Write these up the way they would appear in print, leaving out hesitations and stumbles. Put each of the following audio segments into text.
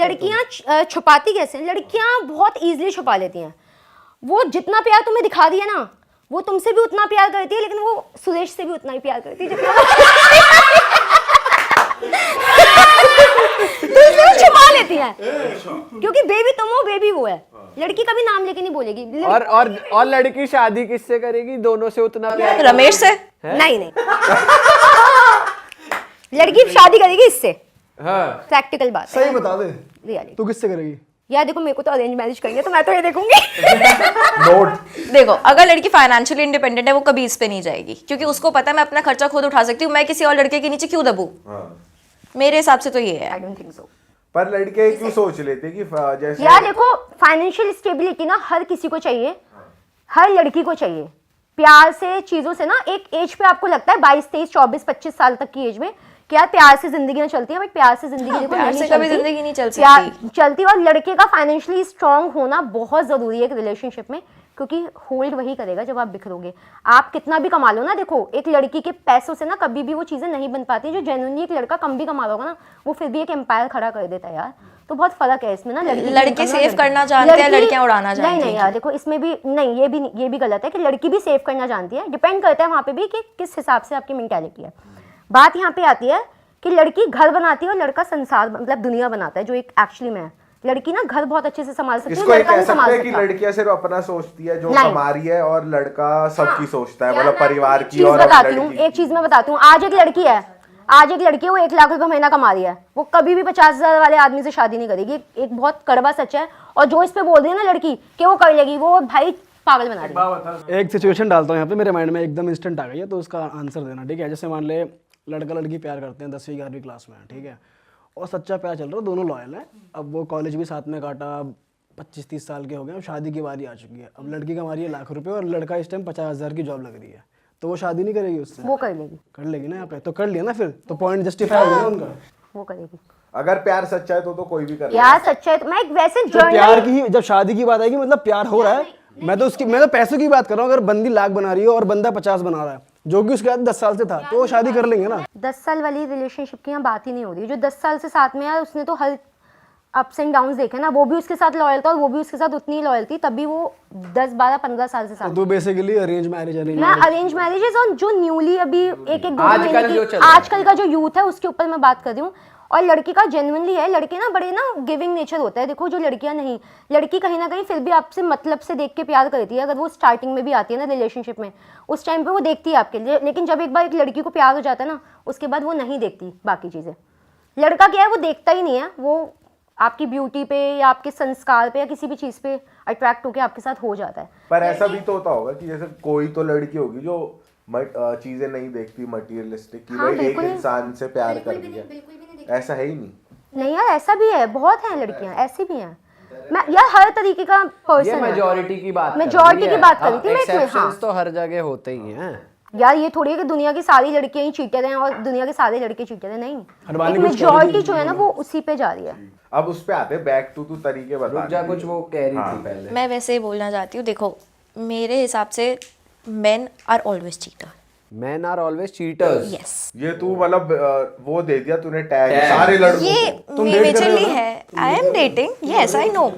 लड़कियां छुपाती कैसे हैं? लड़कियां बहुत इजीली छुपा लेती हैं। वो जितना प्यार तुम्हें दिखा दिया ना, वो तुमसे भी उतना प्यार करती है, लेकिन वो सुरेश से भी उतना ही प्यार करती है जितना तो इसलिए वो छुपा लेती है, क्योंकि बेबी तुम हो, बेबी वो है। लड़की कभी नाम लेके नहीं बोलेगी। और लड़की शादी किससे करेगी? दोनों से उतना प्यार? रमेश से? नहीं लड़की शादी करेगी इससे। हाँ, प्रैक्टिकल बात सही बता दे, रियली। तू किससे करेगी? यार देखो, मेरे को तो अरेंज मैरिज करेंगे तो मैं तो ये देखूंगी। नोट। देखो, अगर लड़की फाइनेंशियली इंडिपेंडेंट है वो कभी इस पे नहीं जाएगी, क्योंकि उसको पता है मैं अपना खर्चा खुद उठा सकती हूँ, मैं किसी और लड़के के नीचे क्यों दबूं। मेरे हिसाब से तो ये है। I don't think so. पर लड़के क्यों सोच लेते कि जैसे यार देखो, फाइनेंशियल स्टेबिलिटी ना हर किसी को चाहिए, हर लड़की को चाहिए। प्यार से, चीजों से ना, एक एज पे आपको लगता है 22, 23, 24, 25 साल तक की एज में कि यार प्यार से जिंदगियां चलती हैं, बट प्यार से जिंदगी देखो प्यार नहीं से कभी चलती। जिंदगी नहीं चल प्यार सकती। चलती। और लड़के का फाइनेंशियली स्ट्रांग होना बहुत जरूरी है एक रिलेशनशिप में, क्योंकि होल्ड वही करेगा जब आप बिखरोगे। आप कितना भी कमा लो ना, देखो एक लड़की के पैसों से ना कभी भी वो चीजें नहीं बन पाती। जो जेन्युइनली एक लड़का कम भी कमा रहा होगा ना, वो फिर भी एक एम्पायर खड़ा कर देता है यार। तो बहुत फर्क है इसमें ना। लड़के सेव करना जानते हैं, लड़कियां उड़ाना जानती हैं। नहीं यार देखो, इसमें भी नहीं, ये भी गलत है कि लड़की भी सेव करना जानती है। डिपेंड करता है वहाँ पे भी कि किस हिसाब से आपकी मेंटालिटी है। बात यहाँ पे आती है कि लड़की घर बनाती है और लड़का संसार, मतलब दुनिया बनाता है, जो एक एक्चुअली में है। लड़की ना घर बहुत अच्छे से संभाल सकती है, इसको एक लड़का कह नहीं सकते संभाल हैं कि सकता। लड़कियां सिर्फ अपना सोचती है, जो नहीं। कमा रही है, और लड़का सबकी सोचता है, यार मतलब मैं परिवार आपको एक की चीज और बताती हूँ, लड़की की। एक चीज मैं बताती हूँ। आज एक लड़की है, वो 1 लाख रुपए महीना कमा रही है, वो कभी भी 50,000 वाले आदमी से शादी नहीं करेगी। एक बहुत कड़वा सच है। और जो इस पे बोल रही है ना लड़की कि वो कर लेगी, वो भाई पागल बना रही है। एक सिचुएशन डालता हूँ यहाँ पे, मेरे माइंड में एकदम इंस्टेंट आ गई है, तो उसका आंसर देना, ठीक है? जैसे मान ले लड़का लड़की प्यार करते हैं, 10वीं 11वीं क्लास में, ठीक है, और सच्चा प्यार चल रहा है, दोनों लॉयल हैं। अब वो कॉलेज भी साथ में काटा, 25-30 साल के हो गए, अब शादी की बारी आ चुकी है। अब लड़की कमा रही है लाख रुपए और लड़का इस टाइम 50,000 की जॉब लग रही है, तो वो शादी नहीं करेगी उससे? वो कर लेगी। कर लेगी ना यहाँ पे, तो कर लिया ना, फिर तो पॉइंट जस्टिफाई हो गया उनका। वो करेगी अगर प्यार सच्चा है तो कोई भी कर लेगा। यार। सच्चा है तो मैं एक वैसे तो प्यार की ही, जब शादी की बात आएगी, मतलब प्यार हो रहा है, मैं तो पैसों की बात कर रहा हूँ। अगर बंदी लाख बना रही है और बंदा 50 बना रहा है, जो कि उसके बाद 10 साल से था, तो वो शादी कर लेंगे ना। 10 साल वाली रिलेशनशिप की यहाँ बात ही नहीं हो रही। जो 10 साल से साथ में है, उसने तो हर अप्स एंड डाउन्स देखे ना। वो भी उसके साथ लॉयल था और वो भी उसके साथ उतनी ही लॉयल थी, तभी वो 10, 12, 15 साल से साथ। तो बेसिकली अरेंज मैरिज मैं अरेंज मैरिजेस और जो न्यूली अभी एक आजकल आजकल का जो यूथ है उसके ऊपर मैं बात कर रही हूँ। और लड़की का जेन्युइनली है, लड़के ना बड़े ना गिविंग नेचर होता है। देखो जो लड़कियां नहीं, लड़की कहीं ना कहीं फिर भी आपसे मतलब से देख के प्यार करती है। अगर वो स्टार्टिंग में भी आती है ना रिलेशनशिप में, उस टाइम पे वो देखती है आपके लिए, लेकिन जब एक बार एक लड़की को प्यार हो जाता है ना, उसके बाद वो नहीं देखती बाकी चीजें। लड़का क्या है, वो देखता ही नहीं है, वो आपकी ब्यूटी पे या आपके संस्कार पे या किसी भी चीज पे अट्रैक्ट होकर आपके साथ हो जाता है। पर ऐसा भी तो होता होगा कि जैसे कोई तो लड़की होगी जो चीजें नहीं देखती मटेरियलिस्टिक, कि भाई एक इंसान से प्यार कर लिया, ऐसा है ही नहीं यार, ऐसा भी है, बहुत हैं लड़कियां ऐसी भी हैं। मैं यार हर तरीके का पर्सन है। मेजॉरिटी की बात मेजॉरिटी की बात कर रही थी मैं इसमें। एक्सेप्शंस तो हर जगह होते ही हैं यार ये थोड़ी है कि दुनिया की सारी लड़कियां ही चीटर हैं और दुनिया के सारे लड़के चीटर हैं, नहीं। हरबानी एक मेजॉरिटी जो है ना वो उसी पे जा रही है। अब उस पे आते बैक टू तरीके बता। रुक जा, कुछ वो कह रही थी पहले। मैं वैसे ही बोलना चाहती हूँ। देखो मेरे हिसाब से men are always cheater. Men are always cheaters. Yes, ये तू मतलब वो दे दिया तूने टैग सारे लड़कों ये को। मेजरली है। I am dating, yes I know.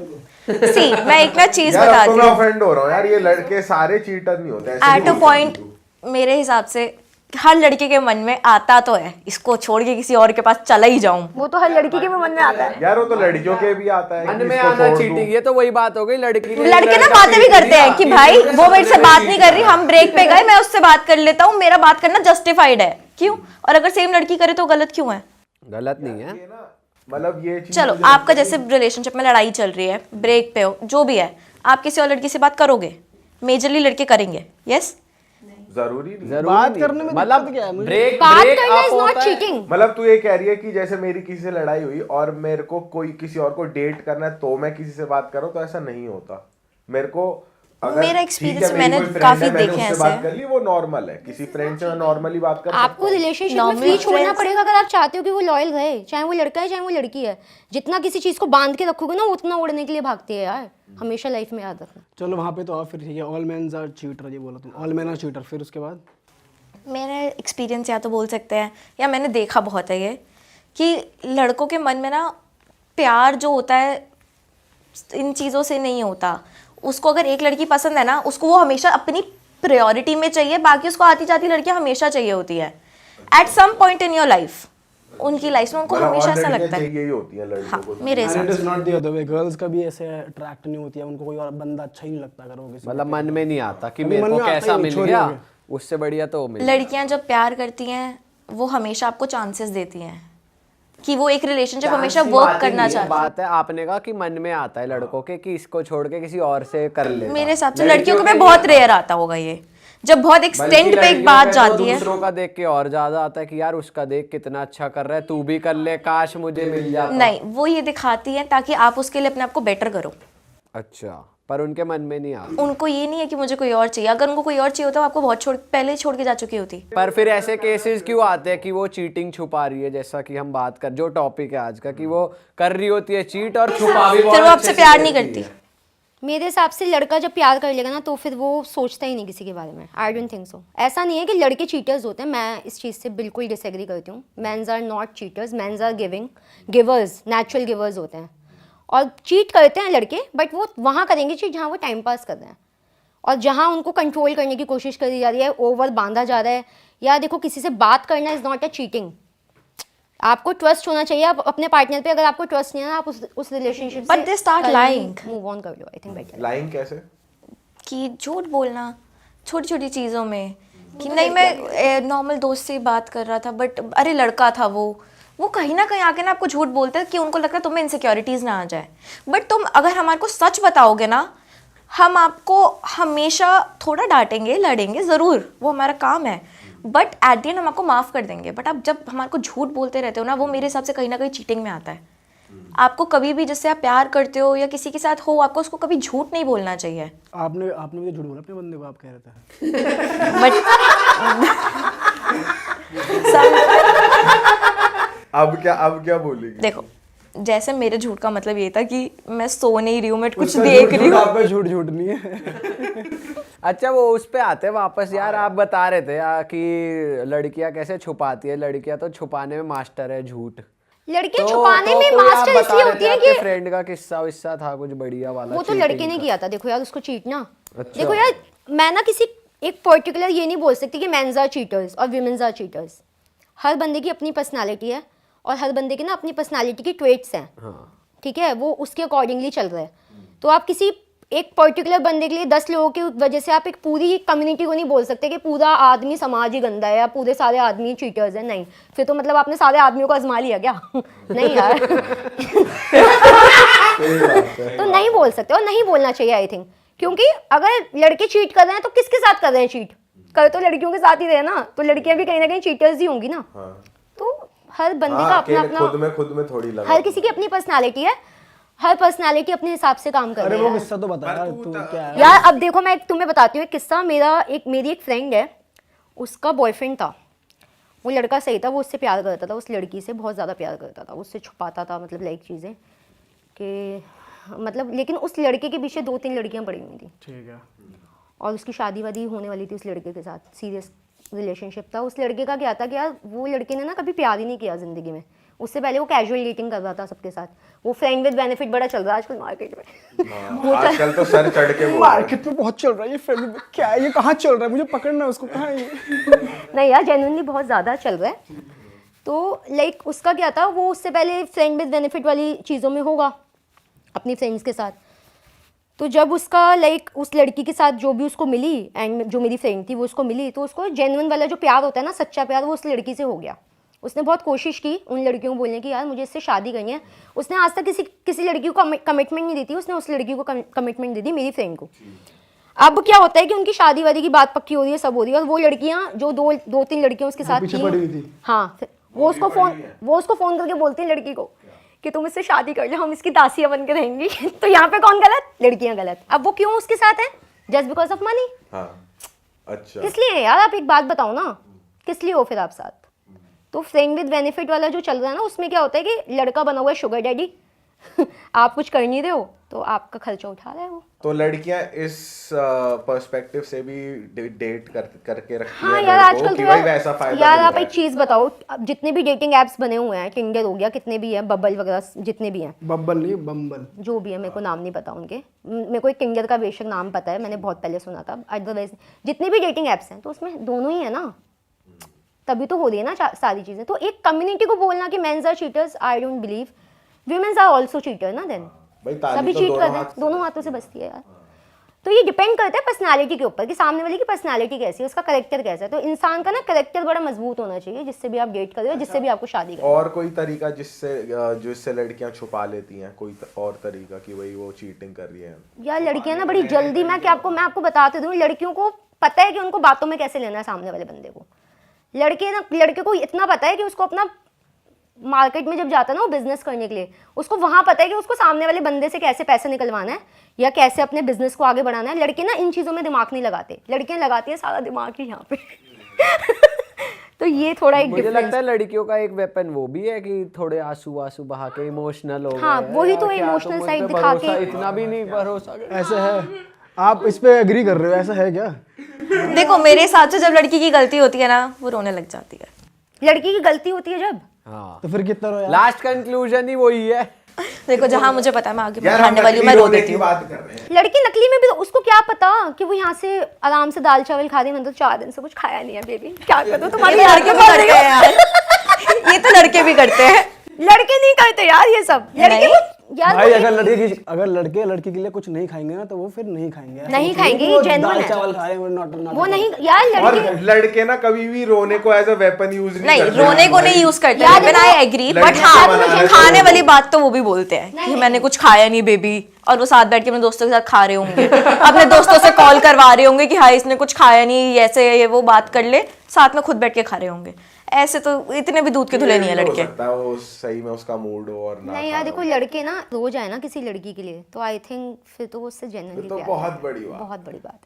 See मैं एक ना चीज यार अब बताती तो मैं हूँ। ऑफेंड हो रहा हूँ यार, ये लड़के सारे चीटर नहीं होते ऐसे एट नहीं अ होते। पॉइंट मेरे हिसाब से हर लड़के के मन में आता तो है, इसको छोड़ के किसी और के पास चला ही जाऊं। वो तो हर लड़की के भी मन में आता है। यार वो तो लड़कियों के भी आता है मन कि में इसको आना छोड़ चीटिंग, दूं। ये तो वही बात हो गई। लड़की लड़के ना बातें भी करते हैं कि भाई वो मेरे से बात नहीं कर रही, हम ब्रेक पे गए, मैं उससे बात कर लेता हूँ, मेरा बात करना जस्टिफाइड है। क्यों? और अगर सेम लड़की करे तो गलत क्यों है? गलत नहीं है। ये ना, मतलब ये चीज चलो आपका जैसे रिलेशनशिप में लड़ाई चल रही है, ब्रेक पे हो, जो भी है, आप किसी और लड़की से बात करोगे? मेजरली लड़के करेंगे, यस। जरूरी नहीं। जरूरी बात नहीं। करने में मतलब दिक्कत क्या है मुझे? ब्रेक बात ब्रेक करना अप इज नॉट होता है। चीटिंग। मतलब तू ये कह रही है कि जैसे मेरी किसी से लड़ाई हुई और मेरे को कोई किसी और को डेट करना है तो मैं किसी से बात करूं, तो ऐसा नहीं होता। मेरे को अगर मेरा ठीक experience है, मेरी मैंने कोई friend काफी है, मैंने देखे हैं उससे बात ऐसे। कर ली, वो नॉर्मल है। किसी फ्रेंड से मैं नॉर्मली बात कर आपको रिलेशनशिप में Normal फ्री छोड़ना friends- पड़ेगा अगर आप चाहते हो कि वो लॉयल रहे, चाहे वो लड़का है चाहे वो लड़की है। जितना किसी चीज को बांध के रखोगे ना, उतना उड़ने के लिए भागती है यार, हमेशा लाइफ में याद रखना। चलो वहाँ पे तो आप फिर ठीक है, ऑल मेन्स आर चीटर, ये बोला तुम, ऑल मेन आर चीटर। फिर उसके बाद मेरा एक्सपीरियंस या तो बोल सकते हैं या मैंने देखा बहुत है ये, कि लड़कों के मन में ना प्यार जो होता है इन चीज़ों से नहीं होता। उसको अगर एक लड़की पसंद है ना, उसको वो हमेशा अपनी प्रायोरिटी में चाहिए, बाकी उसको आती जाती लड़कियां हमेशा चाहिए होती है at some point in your life. उनकी लाइफ में उनको हमेशा ऐसा लगता है। यही होती है लड़कियों को। मेरे हिसाब it is not the other way, girls का भी ऐसे अट्रैक्ट नहीं होती है, उनको कोई और बंदा अच्छा ही नहीं लगता अगर वो किसी मतलब मन में नहीं आता कि अभी मेरे मन को में आता ही कैसा नहीं, मिल छोड़ गया, दोगे। उससे बढ़िया तो मिल लड़कियां जब प्यार करती हैं वो हमेशा आपको चांसेस देती हैं कि वो एक रिलेशनशिप हमेशा वर्क करना चाहती है। बात है आपने कहा कि मन में आता है लड़कों के कि इसको छोड़ के किसी और से कर ले। मेरे हिसाब से लड़कियों को में बहुत रेयर आता होगा ये, जब बहुत एक्सटेंड पे एक बात जाती है। दूसरों का देख के और ज्यादा आता है कि यार उसका देख कितना अच्छा कर रहा है, तू भी कर ले, काश मुझे मिल जाता। नहीं, वो ये दिखाती है ताकि आप उसके लिए अपने आप को बेटर करो। अच्छा, पर उनके मन में नहीं आता। उनको ये नहीं है कि मुझे कोई और चाहिए, अगर उनको कोई और चाहिए होता तो आपको बहुत पहले ही छोड़ के जा चुकी होती। पर फिर ऐसे केसेस क्यों आते हैं कि वो चीटिंग छुपा रही है, जैसा कि हम बात कर, जो टॉपिक है आज का, कि वो कर रही होती है चीट और छुपा भी बहुत फिर वो आपसे अच्छे से प्यार नहीं करती करती। है। मेरे हिसाब से लड़का जब प्यार कर लेगा ना तो फिर वो सोचता ही नहीं किसी के बारे में। I don't think so. ऐसा नहीं है कि लड़के चीटर्स होते हैं, मैं इस चीज़ से बिल्कुल डिसएग्री करती हूँ। Mens are not cheaters, mens are givers, natural givers होते हैं। और चीट करते हैं लड़के, बट वो वहाँ करेंगे चीट जहाँ वो टाइम पास कर रहे हैं, और जहाँ उनको कंट्रोल करने की कोशिश करी जा रही है, ओवर बांधा जा रहा है, या देखो किसी से बात करना इज़ नॉट अ चीटिंग। आपको ट्रस्ट होना चाहिए आप अपने पार्टनर पे। अगर आपको ट्रस्ट नहीं है ना, आप उस relationship But they start lying. Move on कर लो। I think better. लाइंग कैसे? कि झूठ बोलना छोटी छोटी चीज़ों में, कि नहीं मैं नॉर्मल दोस्त से बात कर रहा था बट अरे लड़का था वो कहीं ना कहीं आके ना आपको झूठ बोलते हैं कि उनको लगता है तुम्हें इनसिक्योरिटीज़ ना आ जाए। बट तुम अगर हमारे को सच बताओगे ना, हम आपको हमेशा थोड़ा डांटेंगे, लड़ेंगे ज़रूर, वो हमारा काम है, बट एट द एंड हम आपको माफ़ कर देंगे। बट आप जब हमारे को झूठ बोलते रहते हो ना, वो मेरे हिसाब से कहीं ना कहीं चीटिंग में आता है। आपको कभी भी जिससे आप प्यार करते हो या किसी के साथ हो, आपको उसको कभी झूठ नहीं बोलना चाहिए। आपने भी झूठ बोला अपने बंदे को, आप कह रहे थे। बट अब क्या बोलेगी? देखो, जैसे मेरे झूठ का मतलब ये था कि मैं सो नहीं रही हूँ, मैं कुछ देख रही हूँ। आप पे झूठ नहीं है। अच्छा, वो उस पे आते हैं वापस यार। आप बता रहे थे कि लड़कियां कैसे छुपाती है, लड़कियां तो छुपाने में मास्टर है झूठ। लड़कियां छुपाने में मास्टर इसलिए होती है कि फ्रेंड का किस्सा था कुछ बढ़िया वाला, वो तो लड़के ने किया था। देखो यार, उसको चीट ना, अच्छा। देखो यार, मैं ना किसी एक पर्टिकुलर ये नहीं बोल सकती कि मेंस आर चीटर्स और विमेंस आर चीटर्स। हर बंदे की अपनी पर्सनालिटी है, और हर बंदे के ना अपनी पर्सनालिटी की ट्रेट्स हैं। ठीक है, वो उसके अकॉर्डिंगली चल रहा है। तो आप किसी एक पर्टिकुलर बंदे के लिए 10 लोगों की वजह से आप एक पूरी कम्युनिटी को नहीं बोल सकते कि पूरा आदमी समाज ही गंदा है या पूरे सारे आदमी चीटर्स हैं। नहीं, फिर तो मतलब आपने सारे आदमियों को आजमा लिया क्या? नहीं यार। तो नहीं बोल सकते, और नहीं बोलना चाहिए आई थिंक, क्योंकि अगर लड़के चीट कर रहे हैं तो किसके साथ कर रहे हैं चीट? कर तो लड़कियों के साथ ही रहे ना, तो लड़कियां भी कहीं ना कहीं चीटर्स ही होंगी ना। तो हर बंदे का अपना अपना, खुद में थोड़ी लगा। हर किसी की अपनी पर्सनालिटी है, हर पर्सनालिटी अपने हिसाब से काम कर अरे रही वो है। किस्सा तो बता यार, तू क्या है? यार अब देखो, मैं तुम्हें बताती हूँ एक किस्सा। मेरी एक फ्रेंड है, उसका बॉयफ्रेंड था। वो लड़का सही था, वो उससे प्यार करता था, उस लड़की से बहुत ज़्यादा प्यार करता था, उससे छुपाता था, मतलब लाइक चीज़ें कि मतलब, लेकिन उस लड़के के पीछे 2-3 लड़कियाँ पड़ी हुई थी। ठीक है। और उसकी शादी वादी होने वाली थी उस लड़के के साथ, सीरियस रिलेशनशिप था। उस लड़के का क्या था कि यार वो लड़के ने ना कभी प्यार ही नहीं किया ज़िंदगी में। उससे पहले वो कैजुअल डेटिंग कर रहा था सबके साथ। वो फ्रेंड विद बेनिफिट बड़ा चल रहा है आजकल मार्केट में। आजकल तो सर चढ़ के बोल रहा है। मार्केट में बहुत चल रहा है ये फिल्म। क्या है ये, कहाँ चल रहा है? मुझे पकड़ना है उसको, कहाँ है ये? नहीं यार, जेन्युइनली बहुत ज़्यादा चल रहा है। तो लाइक उसका क्या था, वो उससे पहले फ्रेंड विद बेनिफिट वाली चीज़ों में होगा अपनी फ्रेंड्स के साथ। तो जब उसका लाइक उस लड़की के साथ जो भी उसको मिली, एंड जो मेरी फ्रेंड थी वो उसको मिली, तो उसको जेन्युइन वाला जो प्यार होता है ना, सच्चा प्यार, वो उस लड़की से हो गया। उसने बहुत कोशिश की उन लड़कियों को बोलने की, यार मुझे इससे शादी करनी है। उसने आज तक किसी लड़की को कमिटमेंट नहीं दी थी, उसने उस लड़की को कमिटमेंट दी थी, मेरी फ्रेंड को। अब क्या होता है कि उनकी शादी वादी की बात पक्की हो रही है, सब हो रही है, और वो लड़कियां जो 2-3 लड़कियां उसके साथ पीछे पड़ी हुई थी। हाँ, वो उसको फ़ोन करके बोलती है लड़की को कि तुम इससे शादी कर लो, हम इसकी दासियां बन के रहेंगी। तो यहाँ पे कौन गलत? लड़कियां गलत। अब वो क्यों उसके साथ है? Just because of money. अच्छा, किस लिए यार? आप एक बात बताओ ना, किस लिए हो फिर आप साथ? तो फ्रेंड विद बेनिफिट वाला जो चल रहा है ना, उसमें क्या होता है कि लड़का बना हुआ है शुगर डैडी, आप कुछ कर नहीं रहे हो तो आपका खर्चा उठा रहे हो। तो लड़कियां इस पर्सपेक्टिव से भी डेट करके रखती हाँ हैं यार, लड़कों आजकल कि तो भाई वैसा फायदा यार मिल आप रहा एक है। चीज़ बताओ, अब जितने भी डेटिंग एप्स बने हुए हैं, टिंडर हो गया, कितने भी हैं, बबल वगैरह जितने भी हैं, बब्बल नहीं बम्बल। जो भी है, मेरे को नाम नहीं पता उनके, मेरे को एक टिंडर का बेशक नाम पता है, मैंने बहुत पहले सुना था। अदरवाइज जितने भी डेटिंग एप्स हैं तो उसमें दोनों ही है ना, तभी तो हो रही है ना सारी चीज़ें। तो एक कम्युनिटी को बोलना कि mens are cheaters, I don't believe. Womens are also cheater ना, देन भाई ताली सभी तो चीट दोनों कर रहे हाथ हैं, से दोनों हाथों से बचती है यार। तो ये डिपेंड करता है पर्सनालिटी के ऊपर कि सामने वाले की पर्सनालिटी कैसी है, उसका करेक्टर कैसा है। तो इंसान का ना करेक्टर बड़ा मजबूत होना चाहिए जिससे भी आप डेट कर रहे हो, जिससे भी आपको शादी करें। और कोई तरीका जिससे लड़कियां छुपा लेती हैं, कोई और तरीका कि भाई वो चीटिंग कर रही है? यार लड़कियां ना बड़ी जल्दी, मैं आपको बताते दूं, लड़कियों को पता है कि उनको बातों में कैसे लेना है सामने वाले बंदे को। लड़के को इतना पता है कि उसको अपना मार्केट में जब जाता है ना वो बिजनेस करने के लिए, उसको वहां पता है कि उसको सामने वाले बंदे से कैसे पैसे निकलवाना है या कैसे अपने बिजनेस को आगे बढ़ाना है। लड़के ना इन चीज़ों में दिमाग नहीं लगाते, लड़कियां लगाती है सारा दिमाग ही यहाँ पे। तो ये थोड़ा एक मुझे डिफरेंस। लगता है लड़कियों का एक वेपन वो भी है कि थोड़े आंसू आंसू बहा के इमोशनल हो हाँ, गए हैं, वही या तो क्या emotional तुम side उन पे दिखा भरोसा के- इतना भी नहीं भरोसा कर- ऐसे है, आप इस पे एग्री कर रहे हो, ऐसा है क्या? देखो मेरे हिसाब से जब लड़की की गलती होती है ना वो रोने लग जाती है। लड़की की गलती होती है जब, हाँ, तो फिर कितना रो यार? लास्ट कंक्लूजन ही वही है। देखो जहाँ मुझे पता है मैं आगे यार हम बढ़ाने वाली हूँ, मैं नकली रो रोने देती की हूँ। बात कर रहे हैं। लड़की नकली में भी तो उसको क्या पता कि वो यहाँ से आराम से दाल चावल खा रही है, मैंने तो 4 दिन से कुछ खाया नहीं है बेबी, क्या करूँ तुम्हारी ये तो लड़के भी करते हैं यार। ये तो लड़के भी करते हैं। लड़के नहीं करते यार ये सब, लड़के नहीं। यार भाई वो- अगर लड़के लड़की के लिए कुछ नहीं खाएंगे ना तो वो फिर नहीं खाएंगे यार। नहीं खाएंगे, वो ये genuine दाल है। चावल खा रहे हैं, not- वो नहीं यार, और लड़के लड़के ना कभी भी रोने को एज अ वेपन यूज नहीं करते। रोने को नहीं यूज करते, यार लेकिन देखो, आई एग्री, बट लड़की हाँ को बनाना खाने तो- वाली बात तो वो भी बोलते हैं कि मैंने कुछ खाया नहीं बेबी, और वो साथ बैठ के अपने दोस्तों के साथ खा रहे होंगे, अपने दोस्तों से कॉल करवा रहे होंगे कि हाँ इसने कुछ खाया नहीं, ऐसे ये वो बात कर ले, साथ में खुद बैठ के खा रहे होंगे। ऐसे तो इतने भी दूध के धुले नहीं है हो लड़के। सकता है वो सही में उसका मूड हो और ना नहीं खा यार रहा देखो, हो। लड़के ना रो जाए ना किसी लड़की के लिए तो आई थिंक फिर तो वो उससे जेन्युइनली तो बहुत बड़ी बात। बहुत बड़ी बात है।